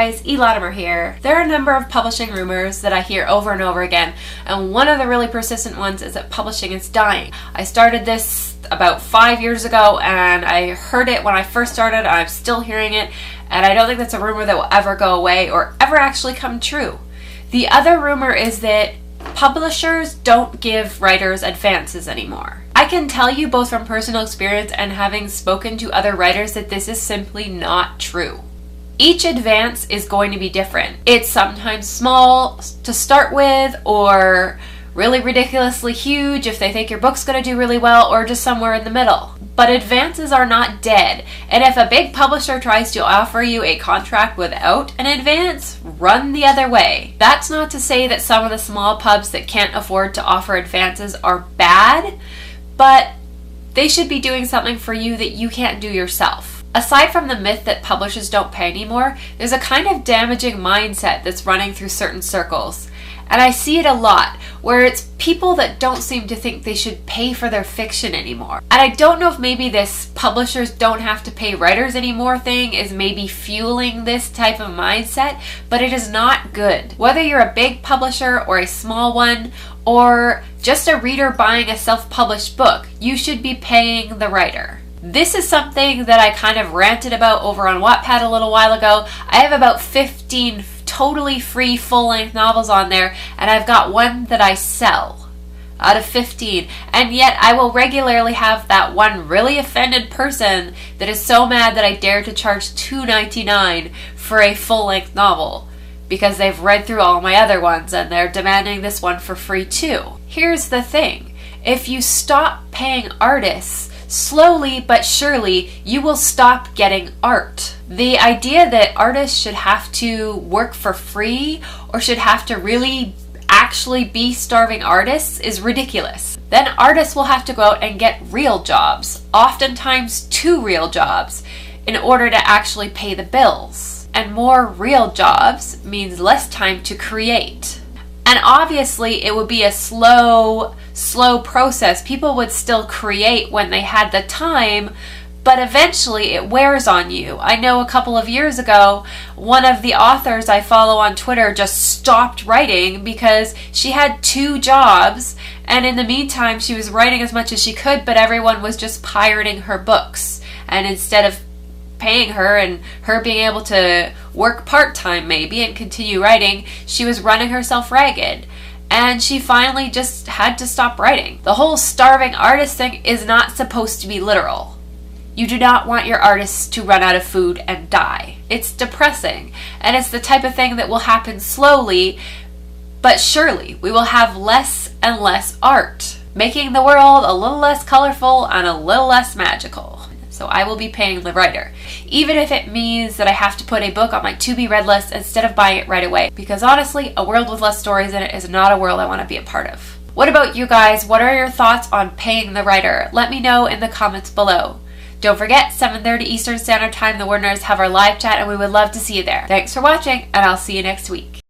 guys, E. Latimer here. There are a number of publishing rumors that I hear over and over again, and one of the really persistent ones is that publishing is dying. I started this about 5 years ago, and I heard it when I first started, and I'm still hearing it, and I don't think that's a rumor that will ever go away or ever actually come true. The other rumor is that publishers don't give writers advances anymore. I can tell you both from personal experience and having spoken to other writers that this is simply not true. Each advance is going to be different. It's sometimes small to start with, or really ridiculously huge if they think your book's going to do really well, or just somewhere in the middle. But advances are not dead, and if a big publisher tries to offer you a contract without an advance, run the other way. That's not to say that some of the small pubs that can't afford to offer advances are bad, but they should be doing something for you that you can't do yourself. Aside from the myth that publishers don't pay anymore, there's a kind of damaging mindset that's running through certain circles. And I see it a lot, where it's people that don't seem to think they should pay for their fiction anymore. And I don't know if maybe this publishers don't have to pay writers anymore thing is maybe fueling this type of mindset, but it is not good. Whether you're a big publisher or a small one, or just a reader buying a self-published book, you should be paying the writer. This is something that I kind of ranted about over on Wattpad a little while ago. I have about 15 totally free full-length novels on there, and I've got one that I sell out of 15, and yet I will regularly have that one really offended person that is so mad that I dare to charge $2.99 for a full-length novel because they've read through all my other ones and they're demanding this one for free too. Here's the thing, if you stop paying artists, slowly but surely, you will stop getting art. The idea that artists should have to work for free or should have to really actually be starving artists is ridiculous. Then artists will have to go out and get real jobs, oftentimes 2 real jobs, in order to actually pay the bills. And more real jobs means less time to create. And obviously it would be a slow process. People would still create when they had the time, but eventually it wears on you. I know a couple of years ago, one of the authors I follow on Twitter just stopped writing because she had 2 jobs, and in the meantime she was writing as much as she could, but everyone was just pirating her books. And instead of paying her and her being able to work part-time maybe and continue writing, she was running herself ragged. And she finally just had to stop writing. The whole starving artist thing is not supposed to be literal. You do not want your artists to run out of food and die. It's depressing, and it's the type of thing that will happen slowly, but surely. We will have less and less art, making the world a little less colorful and a little less magical. So I will be paying the writer, even if it means that I have to put a book on my to-be-read list instead of buying it right away. Because honestly, a world with less stories in it is not a world I want to be a part of. What about you guys? What are your thoughts on paying the writer? Let me know in the comments below. Don't forget, 7:30 Eastern Standard Time, the WordNerds have our live chat, and we would love to see you there. Thanks for watching, and I'll see you next week.